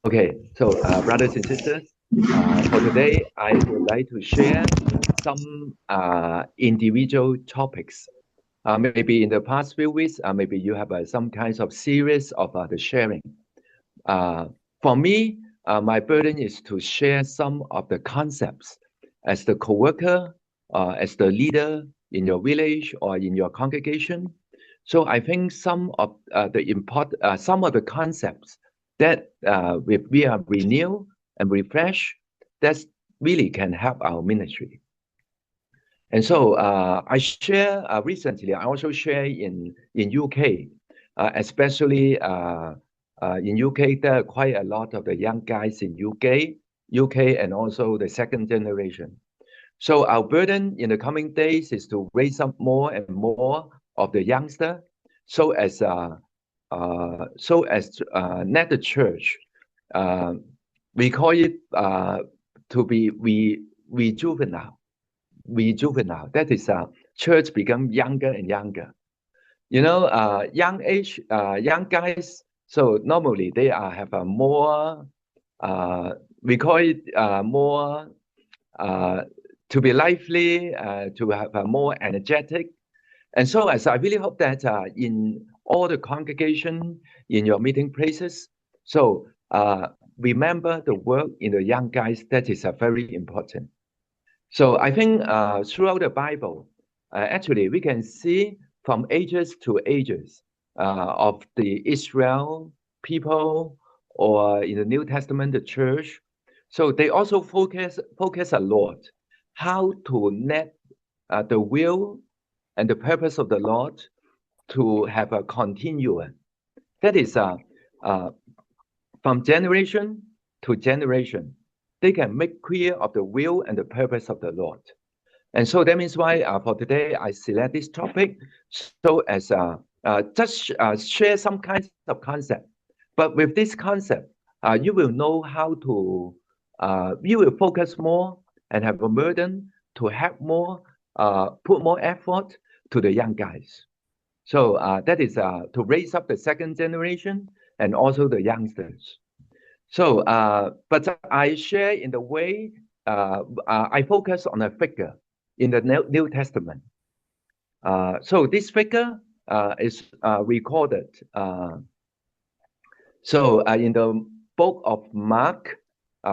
Okay, so brothers and sisters, for today, I would like to share some individual topics. Maybe in the past few weeks, maybe you have some kinds of series of the sharing. Uh, for me, my burden is to share some of the concepts as the co-worker, as the leader in your village or in your congregation. So I think some of the concepts that if we are renewed and refreshed, that really can help our ministry. And so I share recently. I also share in UK, especially in UK. There are quite a lot of the young guys in UK, and also the second generation. So our burden in the coming days is to raise up more and more of the youngster, so as not the church. Uh, we call it to be rejuvenate. That is, church become younger and younger. Young guys. So normally they have a more. We call it more uh, to be lively, to have a more energetic. And so, as I really hope that in all the congregation, in your meeting places, so remember the work in the young guys. That is very important. So I think throughout the Bible, actually we can see from ages to ages of the Israel people, or in the New Testament, the church. So they also focus a lot how to net the will and the purpose of the Lord to have a continuum. That is uh, from generation to generation. They can make clear of the will and the purpose of the Lord. And so that means why for today I select this topic so as just share some kinds of concept. But with this concept, you will know how to, you will focus more and have a burden to have more, put more effort to the young guys. So that is to raise up the second generation and also the youngsters. So, but I share in the way I focus on a figure in the New Testament. So this figure is recorded. So in the book of Mark,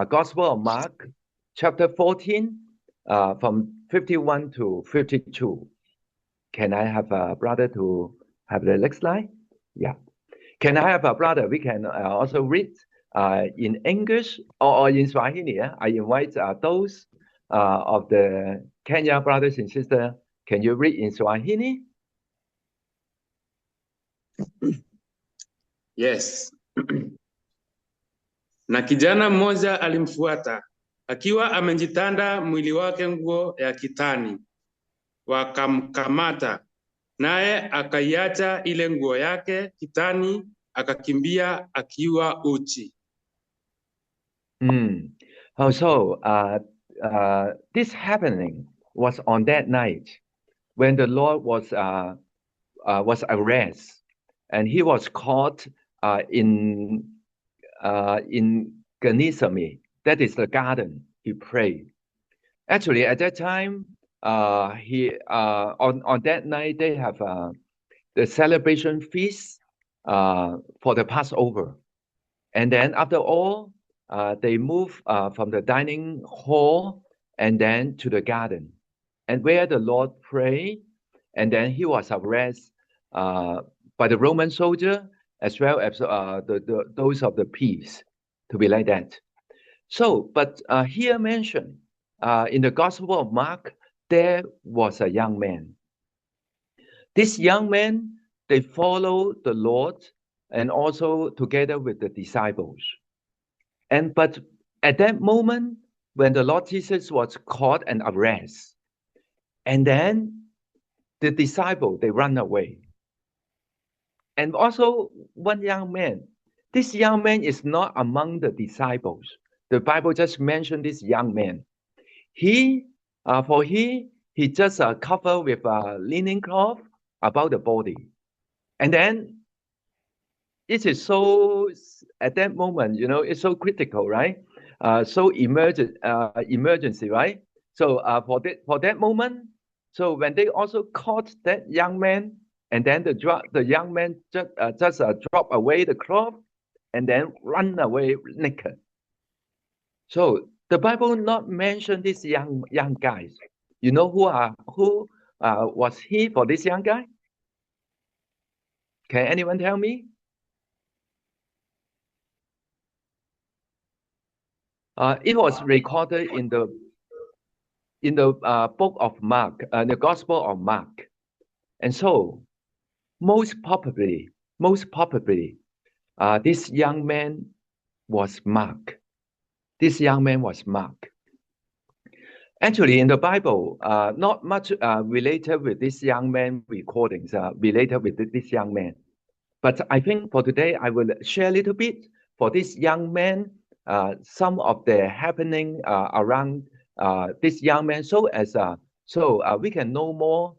Gospel of Mark, chapter 14, from 51 to 52. Can I have a brother to have the next slide? Yeah. Can I have a brother? We can also read in English or in Swahili. I invite those of the Kenya brothers and sisters. Can you read in Swahili? Yes. Na kijana mmoja alimfuata akiwa amejitanda mwili wake nguo ya kitani. Wakamkamata, naye akaiacha ile nguo yake kitani, akakimbia akiwa uchi. So this happening was on that night when the Lord was arrested, and he was caught in Gethsemane. That is the garden. He prayed. Actually, at that time, on that night they have the celebration feast for the Passover, and then after all, they move from the dining hall and then to the garden, and where the Lord prayed, and then he was arrested by the Roman soldier as well as those of the peace, to be like that. So, but here mentioned in the Gospel of Mark, there was a young man. This young man, they followed the Lord and also together with the disciples. But at that moment, when the Lord Jesus was caught and arrested, and then the disciple, they run away. And also one young man. This young man is not among the disciples. The Bible just mentioned this young man. He just covered with a linen cloth about the body. And then it is so, at that moment, you know, it's so critical, right? So emergency, right? So for that moment, so when they also caught that young man, and then the young man just drop away the cloth and then run away naked. So the Bible not mention these young guys. You know who was he for this young guy? Can anyone tell me? It was recorded in the book of Mark, the Gospel of Mark, and so most probably, this young man was Mark. This young man was Mark. Actually, in the Bible, not much related with this young man recordings, related with this young man. But I think for today, I will share a little bit for this young man, some of the happening around this young man, so we can know more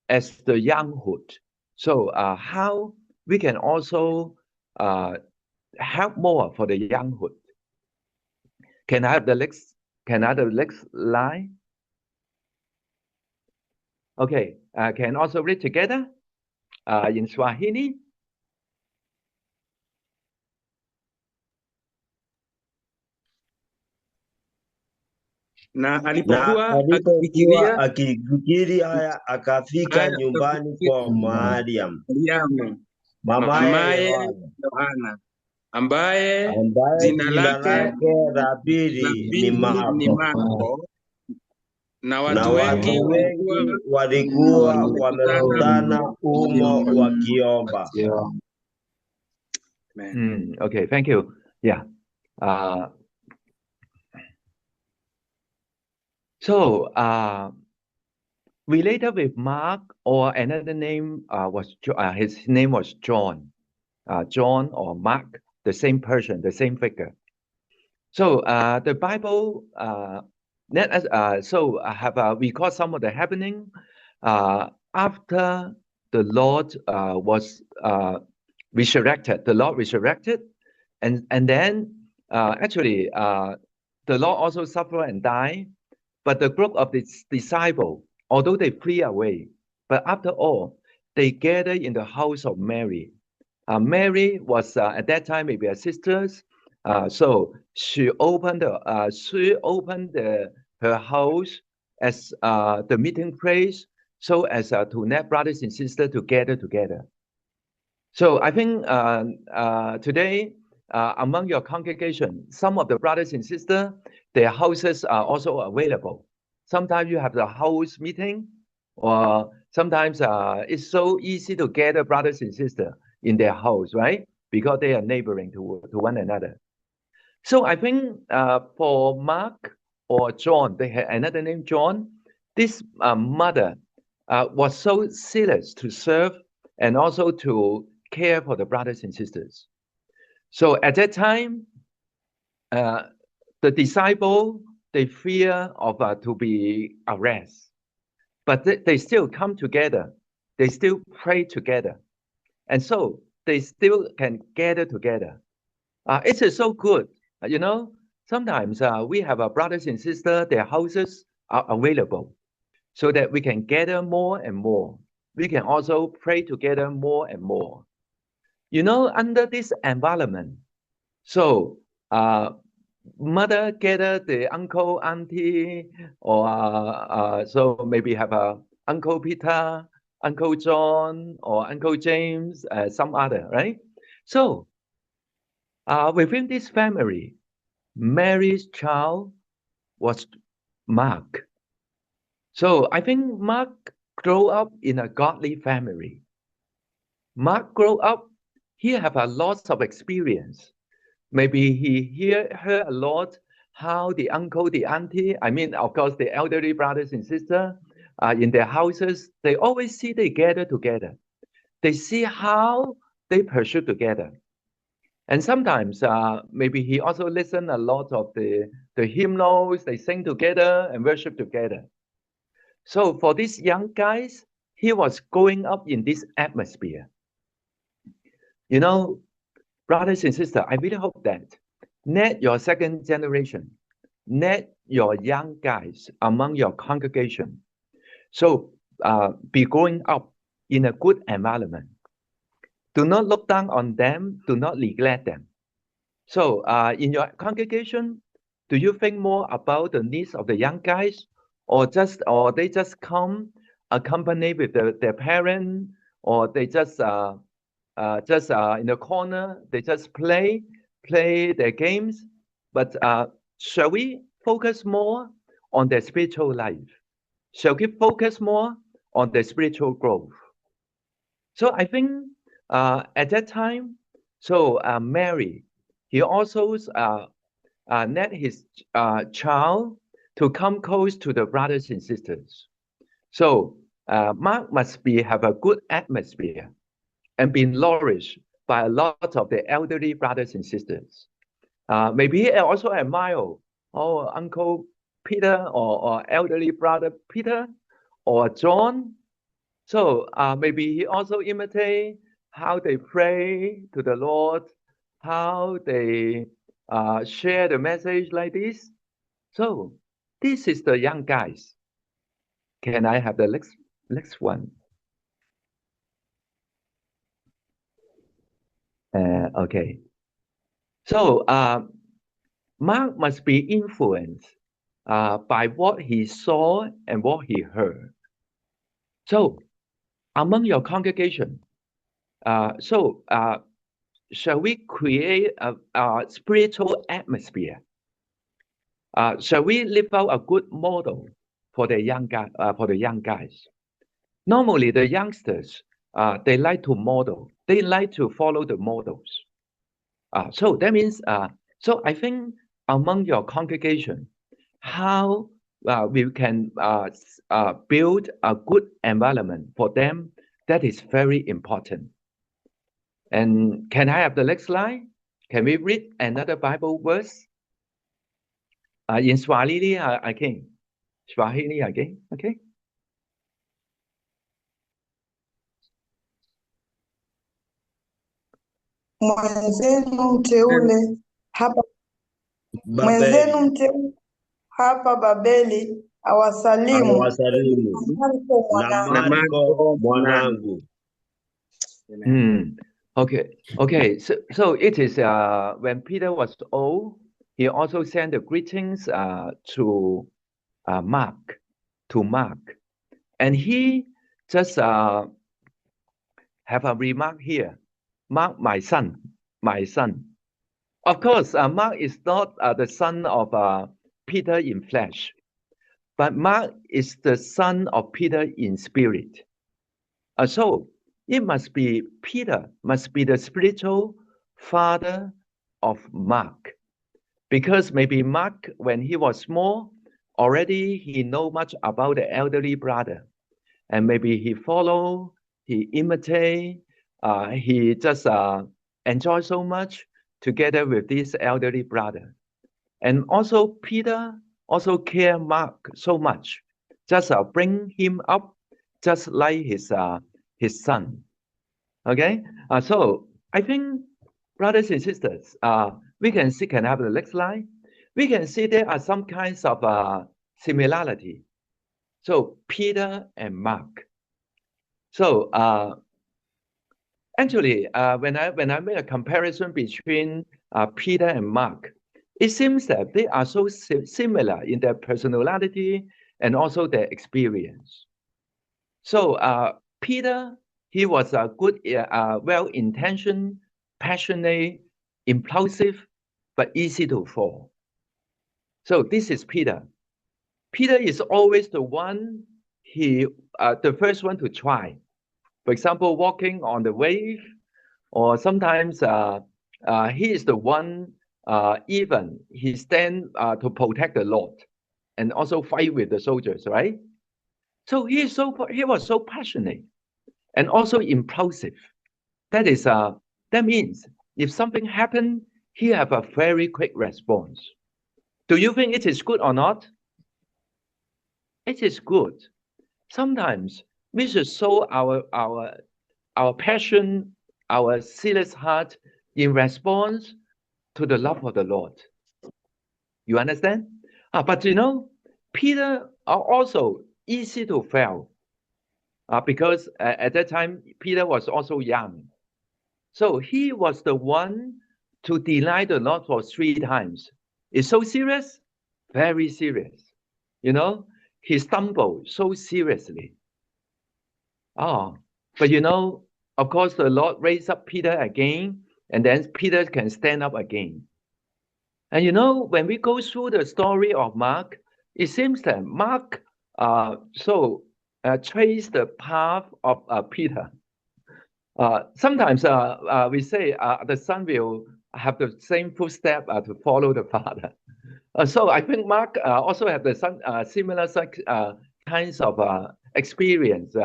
as the younghood. So how we can also help more for the younghood. Can I have the next? Can I have the next line? Okay. Can also read together in Swahili. Na Na alipokuwa alipokuwa akifikiri haya, akafika nyumbani kwa Mariamu mamaye Yohana, ambaye jina jina lake la pili ni Marko, na na watu wengi walikuwa wamekutana humo wakiomba. Okay, thank you. Yeah. So related with Mark, or another name was his name was John. John or Mark, the same person, the same figure. So the Bible we call some of the happening after the Lord was resurrected. The Lord resurrected, and then actually the Lord also suffered and died. But the group of the disciples, although they flee away, but after all, they gathered in the house of Mary. Mary was at that time maybe a sister, so she opened her house as the meeting place, so as to let brothers and sisters to gather together. So I think today among your congregation, some of the brothers and sisters, their houses are also available. Sometimes you have the house meeting, or sometimes it's so easy to gather brothers and sisters in their house, right? Because they are neighboring to one another. So I think for Mark or John, they had another name, John. This mother was so zealous to serve and also to care for the brothers and sisters. So at that time, the disciple, they fear of to be arrested, but they still come together. They still pray together, and so they still can gather together. It is so good, you know. Sometimes we have our brothers and sisters; their houses are available, so that we can gather more and more. We can also pray together more and more. You know, under this environment, so mother gather the uncle, auntie, or so maybe have a Uncle Peter, Uncle John, or Uncle James, some other, right? So within this family, Mary's child was Mark. So I think Mark grew up in a godly family. Mark grew up, he have a lot of experience. Maybe he heard a lot how the uncle, the auntie, I mean, of course, the elderly brothers and sisters in their houses, they always see they gather together. They see how they pursue together. And sometimes maybe he also listened a lot of the hymnals, they sing together and worship together. So for these young guys, he was growing up in this atmosphere. You know, brothers and sisters, I really hope that net your second generation, net your young guys among your congregation. So be growing up in a good environment. Do not look down on them. Do not neglect them. So in your congregation, do you think more about the needs of the young guys, or they just come accompanied with their parent, or they just in the corner, they just play their games? But shall we focus more on their spiritual life? Shall we focus more on their spiritual growth? So I think at that time, so Mary, he also led his child to come close to the brothers and sisters. So Mark must have a good atmosphere and be nourished by a lot of the elderly brothers and sisters. Maybe he also admire, Uncle Peter or elderly brother Peter or John. So maybe he also imitate how they pray to the Lord, how they share the message like this. So this is the young guys. Can I have the next one? Okay. So Mark must be influenced by what he saw and what he heard. So among your congregation, shall we create a spiritual atmosphere? Shall we live out a good model for the young guys? Normally, the youngsters they like to model. They like to follow the models. So that means so I think among your congregation, how we can build a good environment for them, that is very important. And can I have the next slide? Can we read another Bible verse? In Swahili again. Swahili again, okay? Mwenzenu mteule hapa Babeli awasalimu Marko mwanangu. na Marko mwanangu. Okay. So it is when Peter was old, he also sent the greetings to Mark, and he just have a remark here. Mark, my son. Of course, Mark is not the son of Peter in flesh, but Mark is the son of Peter in spirit. So it must be Peter, must be the spiritual father of Mark. Because maybe Mark, when he was small, already he know much about the elderly brother. And maybe he follow, he imitate, he just enjoy so much together with this elderly brother. And also Peter also care Mark so much, just bring him up just like his son. Okay, so I think, brothers and sisters, we can see, can I have the next slide? We can see there are some kinds of similarity. So Peter and Mark. So actually, when I made a comparison between Peter and Mark, it seems that they are so similar in their personality and also their experience. So Peter, he was a good, well-intentioned, passionate, impulsive, but easy to fall. So this is Peter. Peter is always the one, the first one to try. For example, walking on the wave, or sometimes he is the one, even he stand to protect the Lord and also fight with the soldiers, right? So he was so passionate and also impulsive. That means if something happened, he have a very quick response. Do you think it is good or not? It is good. Sometimes we should show our passion our zealous heart in response to the love of the Lord. You understand? But you know, Peter are also easy to fail because at that time, Peter was also young. So he was the one to deny the Lord for 3 times. It's so serious, very serious. You know, he stumbled so seriously. But you know, of course, the Lord raised up Peter again, and then Peter can stand up again. And you know, when we go through the story of Mark, it seems that Mark traced the path of Peter. Sometimes we say the son will have the same footstep to follow the father. So I think Mark also have the similar kinds of experience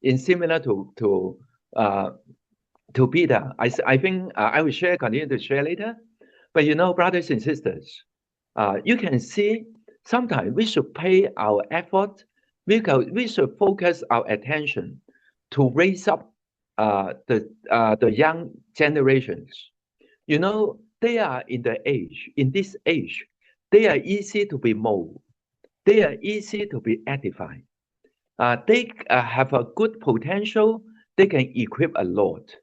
in similar to Peter. I think I will continue to share later. But you know, brothers and sisters, you can see sometimes we should pay our effort. We should focus our attention to raise up the young generations. You know, they are in this age, they are easy to be molded. They are easy to be edified. They have a good potential. They can equip a lot.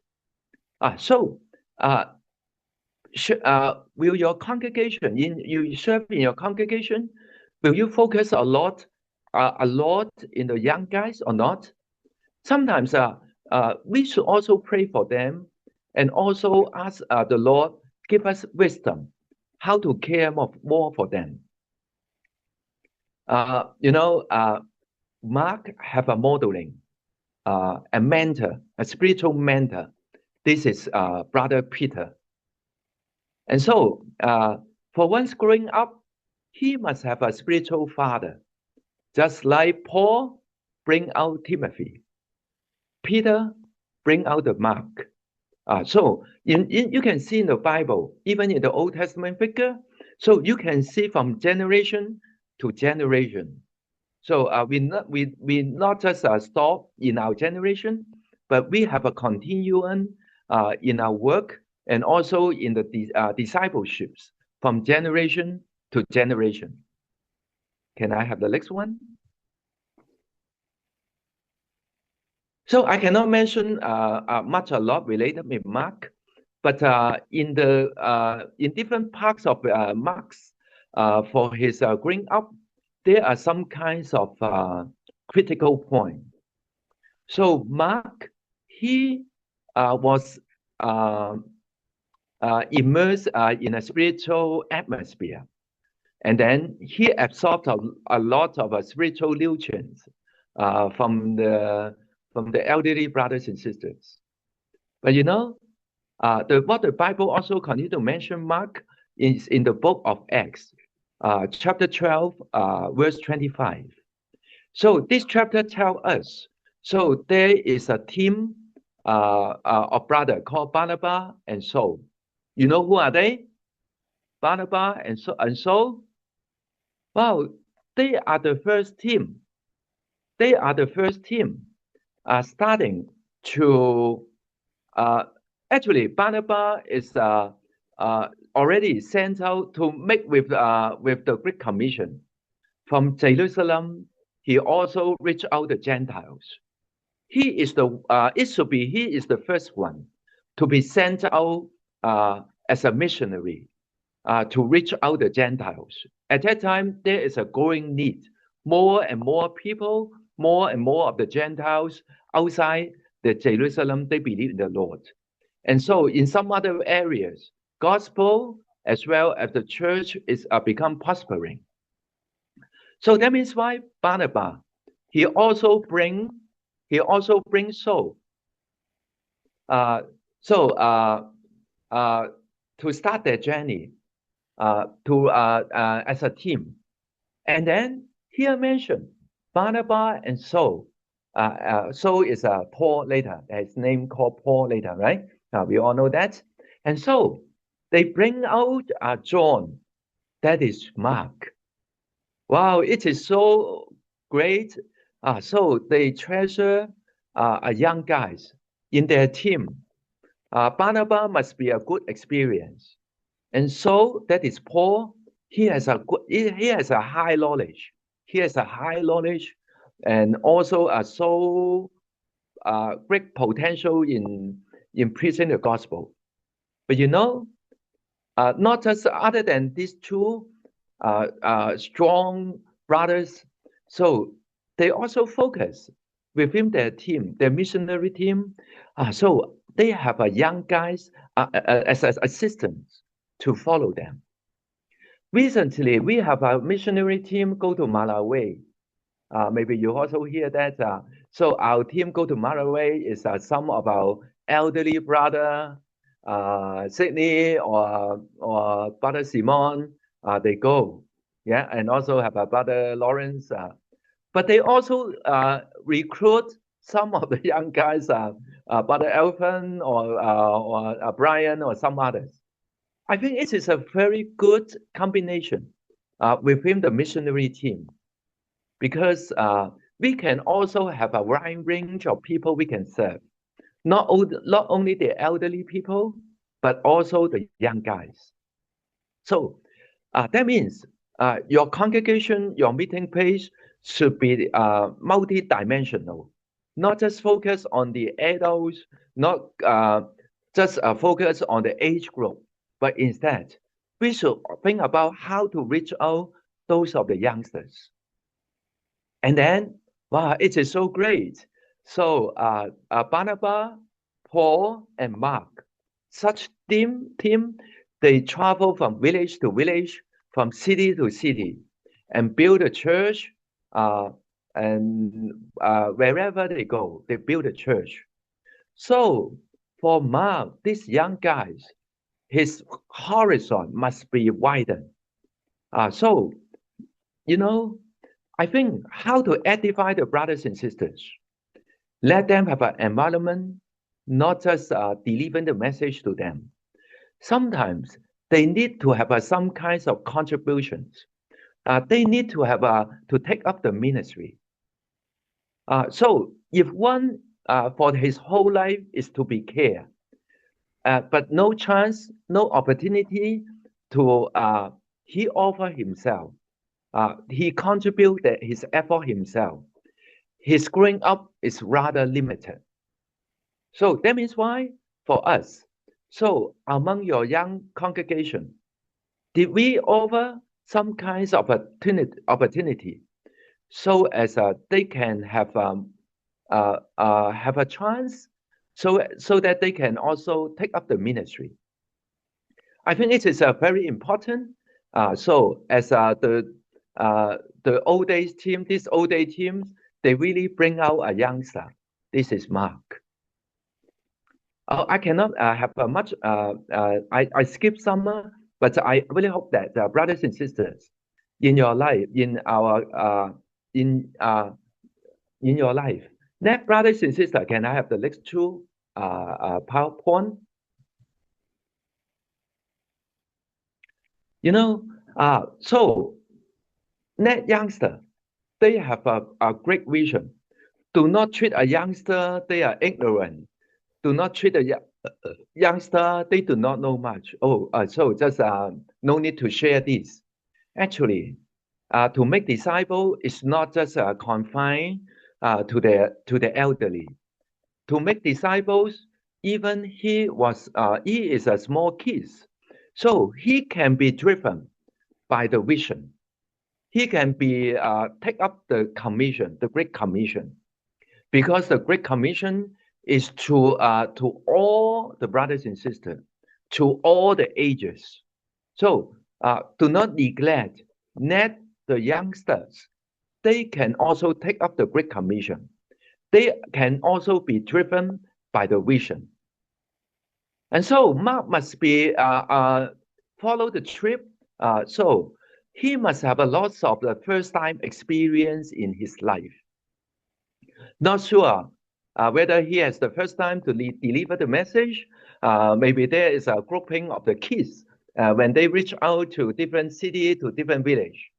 Will your congregation, you serve in your congregation, will you focus a lot in the young guys or not? Sometimes we should also pray for them and also ask the Lord, give us wisdom, how to care more for them. You know, Mark have a modeling, a mentor, a spiritual mentor. This is Brother Peter. And so, for once growing up, he must have a spiritual father, just like Paul bring out Timothy. Peter bring out the Mark. So you can see in the Bible, even in the Old Testament figure, so you can see from generation to generation. So we not just stop in our generation, but we have a continuum in our work and also in the discipleships from generation to generation. Can I have the next one? So I cannot mention a lot related with Mark, but in different parts of Mark's for his growing up, there are some kinds of critical points. So Mark, he was immersed in a spiritual atmosphere, and then he absorbed a lot of spiritual nutrients from the elderly brothers and sisters. But you know, what the Bible also continue to mention Mark is in the book of Acts, chapter 12, verse 25. So this chapter tells us, so there is a team of brothers called Barnabas and Saul. You know who are they? Barnabas and Saul? Wow, they are the first team. They are the first team starting to actually Barnabas is already sent out to meet with the Great Commission. From Jerusalem, he also reached out the Gentiles. He is the first one to be sent out as a missionary to reach out the Gentiles. At that time, there is a growing need. More and more people, more and more of the Gentiles outside the Jerusalem, they believe in the Lord. And so in some other areas, gospel as well as the church is become prospering. So that means why Barnabas, he also brings Saul. To start their journey as a team. And then here mentioned Barnabas and Saul. Saul is Paul later. His name called Paul later, right? We all know that. And so they bring out John, that is Mark. Wow, it is so great. So they treasure young guys in their team Barnabas must be a good experience. And so that is Paul. He has a high knowledge. He has a high knowledge and also a great potential in preaching the gospel. But not just other than these two strong brothers, so they also focus within their team, their missionary team. So they have young guys as assistants to follow them. Recently, we have a missionary team go to Malawi. Maybe you also hear that. So our team go to Malawi is some of our elderly brother, Sydney or brother Simon. They go, yeah, and also have a brother Lawrence. But they also recruit some of the young guys, brother Elvin or Brian or some others. I think it is a very good combination within the missionary team, because we can also have a wide range of people we can serve. Not only the elderly people, but also the young guys. So that means your congregation, your meeting place should be multi-dimensional, not just focus on the adults, not just focus on the age group, but instead, we should think about how to reach out those of the youngsters. And then, wow, it is so great. So Barnabas, Paul, and Mark, such team, they travel from village to village, from city to city, and build a church. And wherever they go, they build a church. So for Mark, these young guys, his horizon must be widened. So, I think how to edify the brothers and sisters. Let them have an environment, not just delivering the message to them. Sometimes they need to have some kinds of contributions. They need to have to take up the ministry. So if one for his whole life is to be care, but no chance, no opportunity to he offer himself. He contributed his effort himself. His growing up is rather limited. So that means why for us. So among your young congregation, did we offer some kinds of opportunity so as they can have a chance, so that they can also take up the ministry? I think it is very important. So as the old days team, this old day team, they really bring out a youngster. This is Mark. I cannot have much. I skip some, but I really hope that brothers and sisters, in your life, in your life, that brothers and sisters, can I have the next two PowerPoint? So that youngster, they have a great vision. Do not treat a youngster, they are ignorant. Do not treat a youngster, they do not know much. So just no need to share this. Actually, to make disciple is not just confined to the elderly. To make disciples, even he is a small kid, so he can be driven by the vision. He can be take up the commission, the Great Commission, because the Great Commission is to all the brothers and sisters, to all the ages. So do not neglect that the youngsters, they can also take up the Great Commission. They can also be driven by the vision. And so Mark must be follow the trip. So he must have a lot of the first time experience in his life. Not sure whether he has the first time to deliver the message. Maybe there is a grouping of the kids when they reach out to different city, to different village.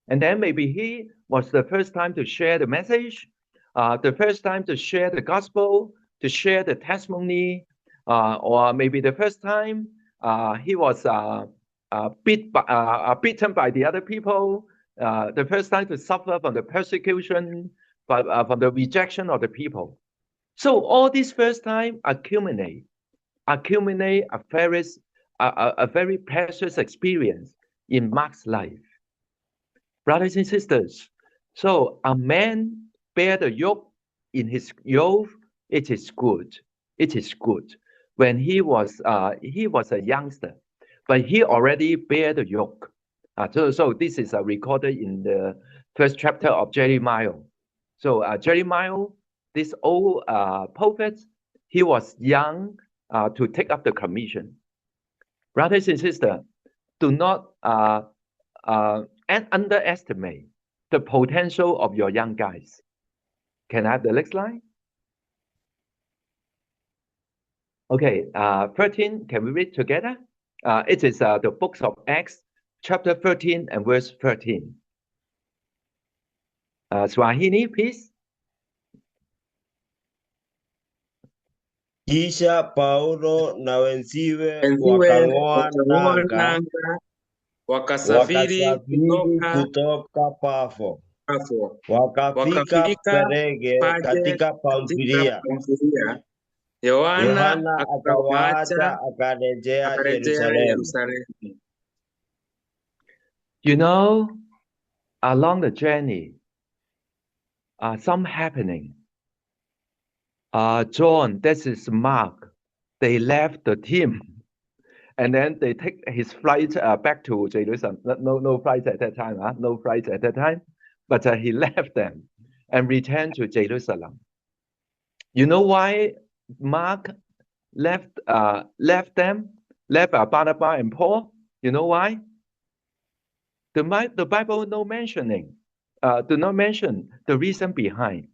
And then maybe he was the first time to share the message, the first time to share the gospel, to share the testimony. or maybe the first time he was beaten by the other people, the first time to suffer from the persecution, from the rejection of the people. So all these first time accumulate a very precious experience in Mark's life. Brothers and sisters, so a man bear the yoke in his youth, it is good. It is good. When he was a youngster, but he already bear the yoke. So this is recorded in the first chapter of Jeremiah. So Jeremiah, this old prophet, he was young to take up the commission. Brothers and sisters, do not underestimate the potential of your young guys. Can I have the next slide? Okay, 13, can we read together? It is the books of Acts, chapter 13 and verse 13. Swahili, please. Kisha Paulo na wenziwe Wenziwe wakang'oa wakang'oa nanga nanga, wakasafiri kutoka Pafo, Pafo, wakafika Perge katika Pamfilia. Yohana akawaacha akarejea Yerusalemu. You know, along the journey, some happening. John, this is Mark. They left the team, and then they take his flight back to Jerusalem. No flight at that time. No flight at that time, but he left them and returned to Jerusalem. You know why Mark left them, left Barnabas and Paul? You know why? The Bible do not mention the reason behind.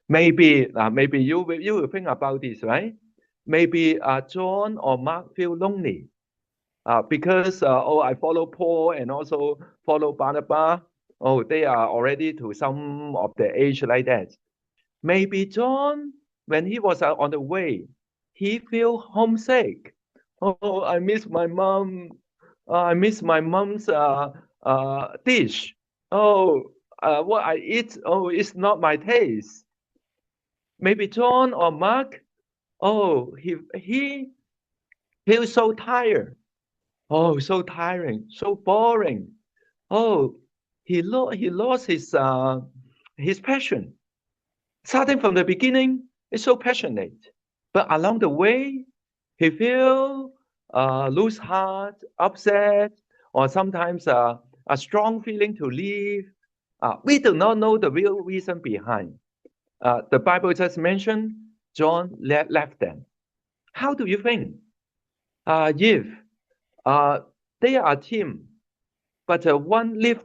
Maybe you will think about this, right? Maybe John or Mark feel lonely because I follow Paul and also follow Barnabas. They are already to some of the age like that. Maybe John, when he was on the way, he feel homesick. I miss my mom. I miss my mom's dish. What I eat, it's not my taste. Maybe John or Mark, he feels so tired. So tiring, so boring. He lost his passion. Starting from the beginning, it's so passionate, but along the way, he feel lose heart, upset, or sometimes a strong feeling to leave. We do not know the real reason behind. The Bible just mentioned John left them. How do you think? If they are a team, but one leave,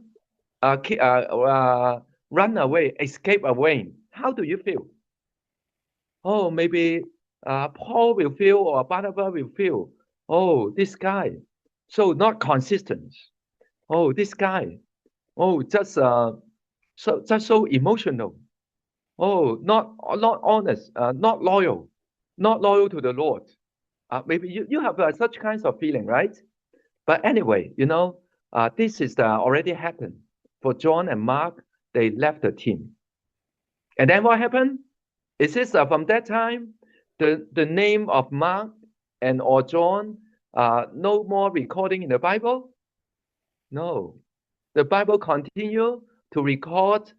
run away, escape away, how do you feel? Maybe Paul will feel or Barnabas will feel, this guy, so not consistent. This guy, just so emotional. Not honest, not loyal to the Lord. Maybe you have such kinds of feeling, right? But anyway, you know, this is already happened for John and Mark. They left the team, and then what happened? Is this from that time the name of Mark or John no more recording in the Bible? No, the Bible continue to record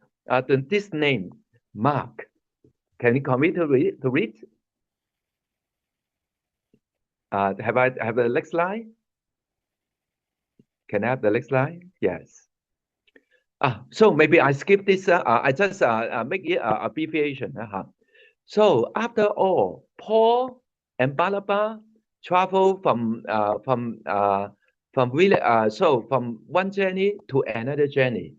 this name. Mark. Can you commit to read? Have the next slide? Can I have the next slide? Yes. So maybe I skip this. I just make it abbreviation. So after all, Paul and Barnabas travel from one journey to another journey,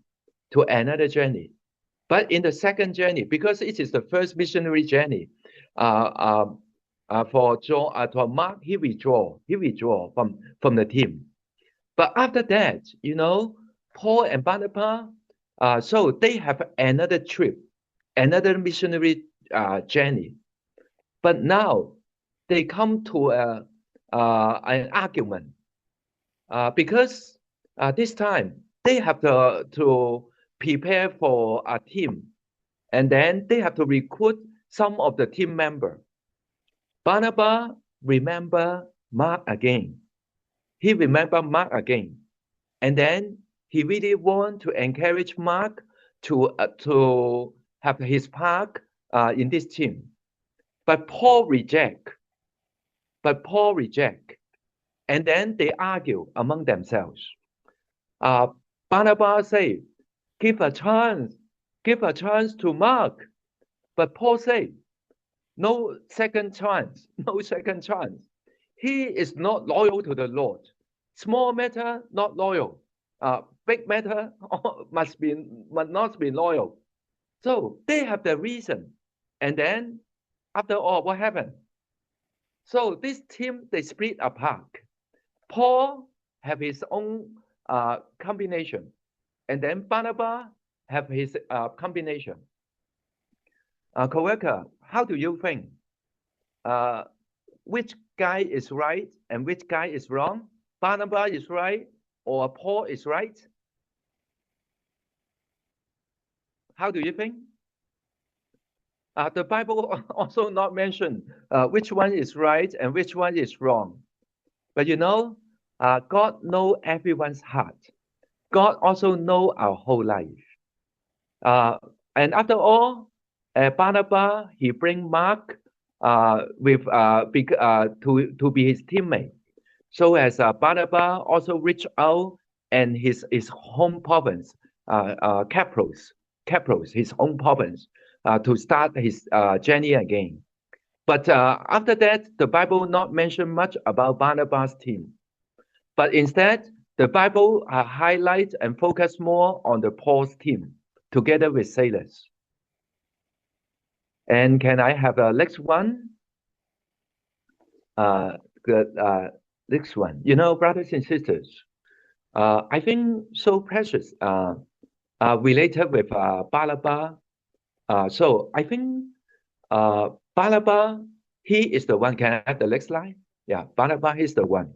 But in the second journey, because it is the first missionary journey, for Mark, he withdraw from the team. But after that, you know, Paul and Barnabas, so they have another trip, another missionary journey. But now they come to an argument because this time they have to prepare for a team, and then they have to recruit some of the team members. Barnabas remember Mark again. He remember Mark again, and then he really want to encourage Mark to have his part in this team. But Paul reject. And then they argue among themselves. Barnabas say, give a chance to Mark. But Paul say, no second chance. He is not loyal to the Lord. Small matter, not loyal. Big matter must not be loyal. So they have the reason. And then, after all, what happened? So this team, they split apart. Paul have his own combination. And then Barnabas have his combination. Coworker, how do you think? Which guy is right and which guy is wrong? Barnabas is right or Paul is right? How do you think? The Bible also not mention which one is right and which one is wrong. But you know, God knows everyone's heart. God also knows our whole life. And after all, Barnabas, he bring Mark to be his teammate. So as Barnabas also reached out and his home province, Cyprus, his home province, to start his journey again. But after that, the Bible not mention much about Barnabas' team. But instead, the Bible highlight and focus more on the Paul's team together with Silas. And can I have the next one? Next one. You know, brothers and sisters, I think so precious related with Barnabas. So I think Barnabas, he is the one. Can I have the next slide? Yeah, Barnabas is the one.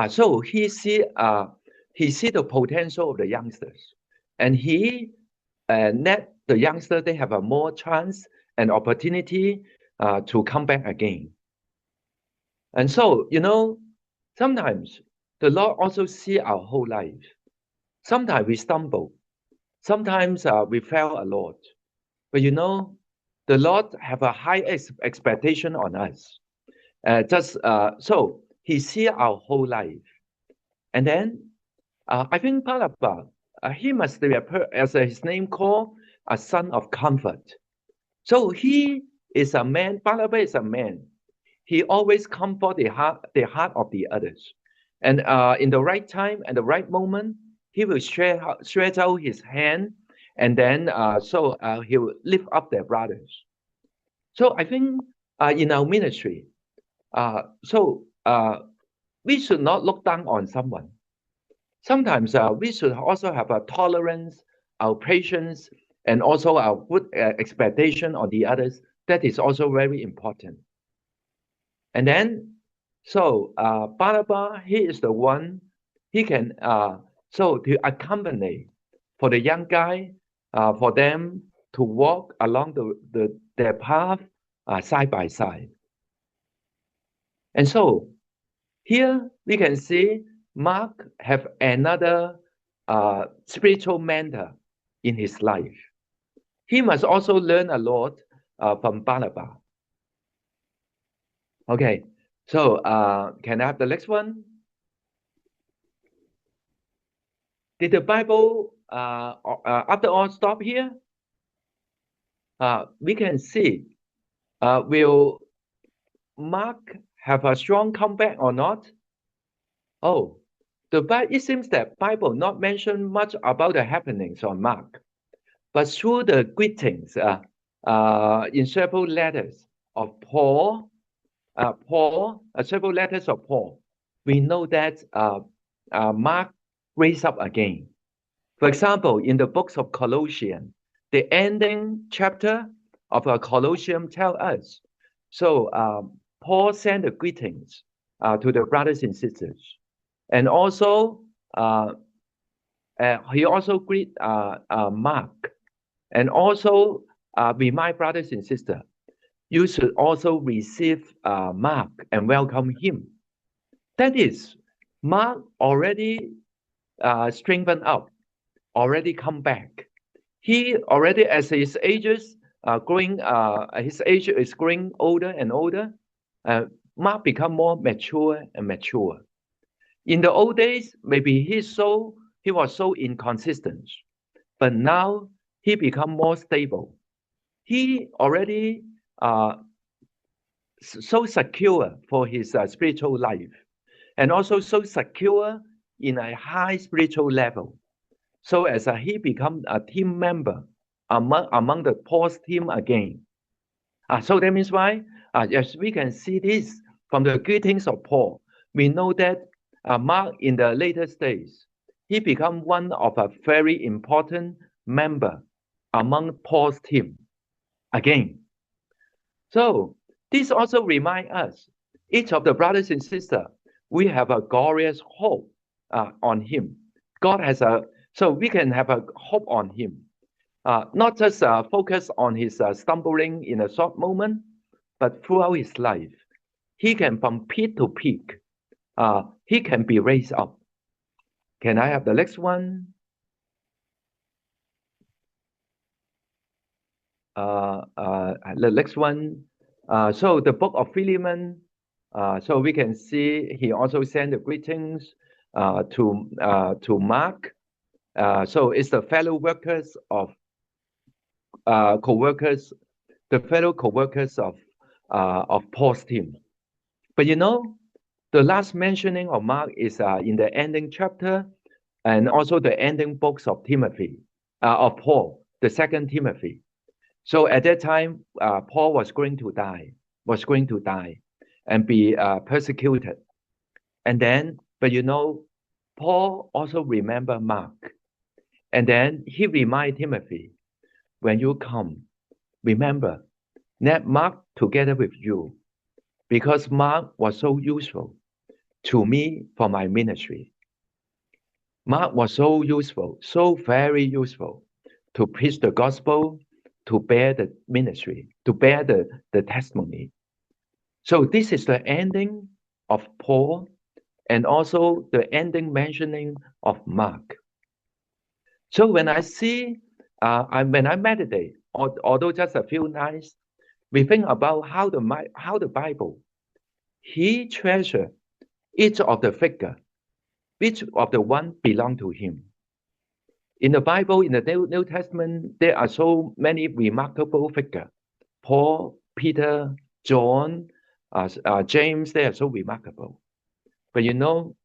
So he see the potential of the youngsters, and he let the youngsters, they have a more chance and opportunity to come back again. And so, you know, sometimes the Lord also see our whole life. Sometimes we stumble. Sometimes we fail a lot. But you know, the Lord have a high expectation on us. So he see our whole life. And then I think Barnabas, he must be as his name called, a son of comfort. So he is a man, Barnabas is a man. He always comfort the heart of the others. And in the right time and the right moment, he will stretch out his hand, and then he will lift up their brothers. So I think in our ministry, we should not look down on someone. Sometimes we should also have a tolerance, our patience, and also our good expectation on the others. That is also very important. And then, so Barnabas, he is the one, he can, to accompany for the young guy, for them to walk along their path side by side. And so, here we can see Mark have another spiritual mentor in his life. He must also learn a lot from Barnabas. Okay, so can I have the next one? Did the Bible, after all, stop here? We can see, will Mark have a strong comeback or not? Oh, it seems that Bible not mention much about the happenings on Mark, but through the greetings in several letters of Paul, several letters of Paul, we know that Mark raised up again. For example, in the books of Colossians, the ending chapter of Colossians tell us, So Paul sent the greetings to the brothers and sisters. And also, he also greet Mark. And also remind brothers and sisters, you should also receive Mark and welcome him. That is, Mark already strengthened up, already come back. He already, as his ages growing, his age is growing older and older. Mark become more mature and mature. In the old days, maybe he was so inconsistent, but now he become more stable. He already so secure for his spiritual life, and also so secure in a high spiritual level. So as he become a team member among the Paul's team again. So that means why? As we can see this from the greetings of Paul, we know that Mark in the later stage, he become one of a very important member among Paul's team again. So this also reminds us, each of the brothers and sisters, we have a glorious hope on him. God has so we can have a hope on him. Not just focus on his stumbling in a short moment, but throughout his life. He can from peak to peak. He can be raised up. Can I have the next one? The next one. So the book of Philemon. So we can see he also sent the greetings to Mark. So it's the fellow workers of co-workers, the fellow co-workers of Paul's team. But you know, the last mentioning of Mark is in the ending chapter, and also the ending books of Timothy, of Paul, the second Timothy. So at that time, Paul was going to die, and be persecuted. And then, but you know, Paul also remember Mark. And then he remind Timothy, when you come, remember, let Mark together with you, because Mark was so useful to me for my ministry. Mark was so useful, so very useful to preach the gospel, to bear the ministry, to bear the testimony. So this is the ending of Paul, and also the ending mentioning of Mark. So when I see, when I meditate, although just a few nights, we think about how the Bible, he treasure each of the figure, each of the one belong to him. In the Bible, in the New Testament, there are so many remarkable figures. Paul, Peter, John, James, they are so remarkable. But you know,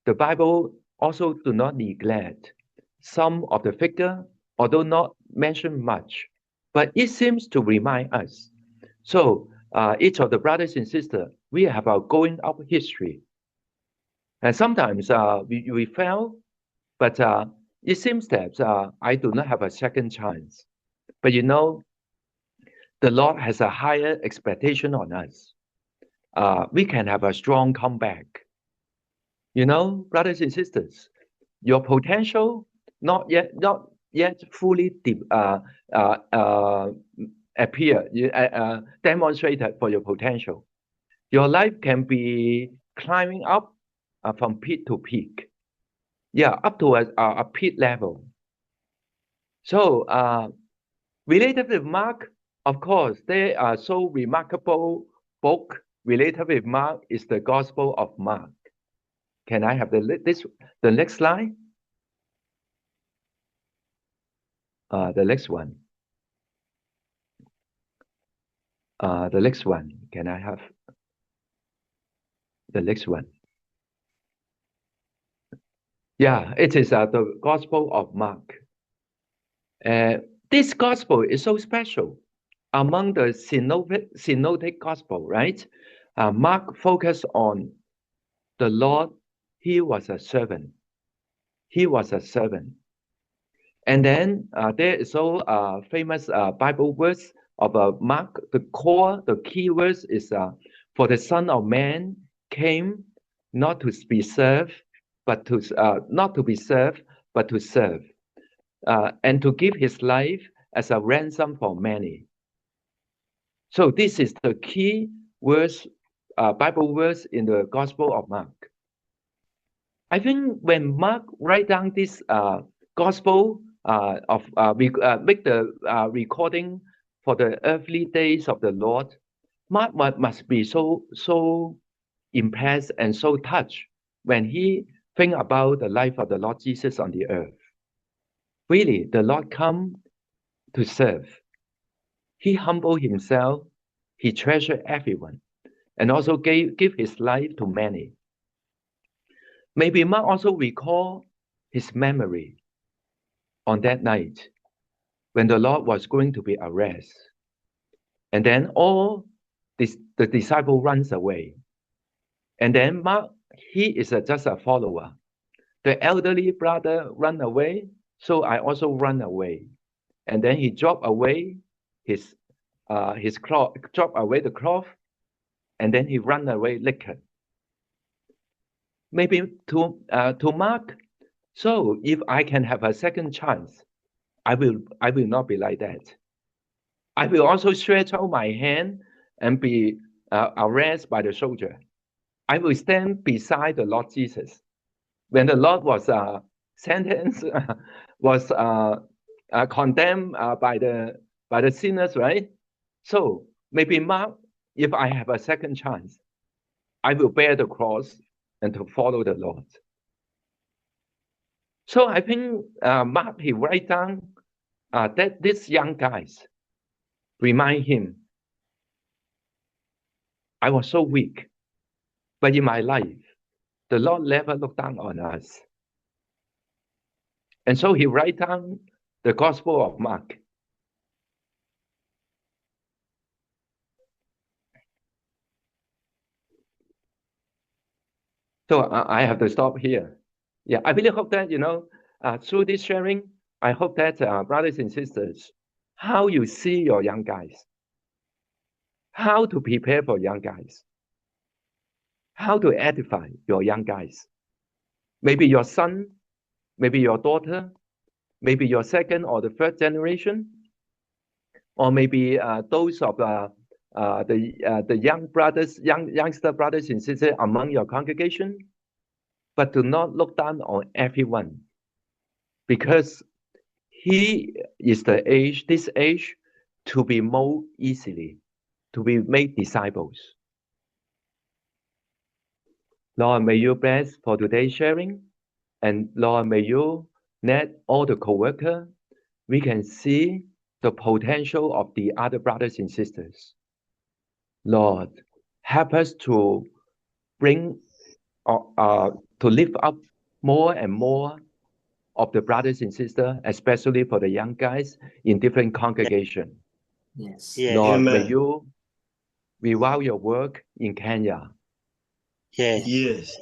the Bible also do not neglect some of the figure, although not mentioned much, but it seems to remind us. So each of the brothers and sisters, we have our going up history. And sometimes we fail, but it seems that I do not have a second chance. But you know, the Lord has a higher expectation on us. We can have a strong comeback. You know, brothers and sisters, your potential not yet fully demonstrated for your potential. Your life can be climbing up from peak to peak. Yeah, up to a peak level. So related with Mark, of course, they are so remarkable book. Related with Mark is the Gospel of Mark. Can I have the next slide? The next one. The next one. Can I have the next one? Yeah, it is the Gospel of Mark. This Gospel is so special among the synoptic Gospel, right? Mark focused on the Lord. He was a servant. He was a servant. And then there is so famous Bible verse of Mark, the key verse is, for the Son of Man came not to be served, but to not to be served, but to serve, and to give his life as a ransom for many. So this is the key verse, Bible verse in the Gospel of Mark. I think when Mark write down this Gospel make the recording for the earthly days of the Lord, Mark must be so impressed and so touched when he think about the life of the Lord Jesus on the earth. Really, the Lord come to serve. He humbled himself. He treasured everyone, and also give his life to many. Maybe Mark also recall his memory on that night when the Lord was going to be arrested. And then all the disciple runs away. And then Mark, he is just a follower. The elderly brother run away, so I also run away. And then he dropped away his cloth, dropped away the cloth, and then he run away naked. Maybe to Mark, so if I can have a second chance, I will not be like that. I will also stretch out my hand and be arrested by the soldier. I will stand beside the Lord Jesus. When the Lord was sentenced, was condemned by the sinners, right? So maybe Mark, if I have a second chance, I will bear the cross and to follow the Lord. So I think Mark, he write down that these young guys remind him, I was so weak, but in my life, the Lord never looked down on us. And so he write down the Gospel of Mark. So I have to stop here. Yeah, I really hope that, through this sharing, I hope that brothers and sisters, how you see your young guys, how to prepare for young guys, how to edify your young guys. Maybe your son, maybe your daughter, maybe your second or the third generation, or maybe those of the young brothers, youngster brothers and sisters among your congregation, but do not look down on everyone, because he is this age to be more easily, to be made disciples. Lord, may you bless for today's sharing, and Lord, may you let all the co-workers, we can see the potential of the other brothers and sisters. Lord, help us to bring, to lift up more and more of the brothers and sisters, especially for the young guys in different congregations. Yes. Lord, Amen. may you revive your work in Kenya. Yes.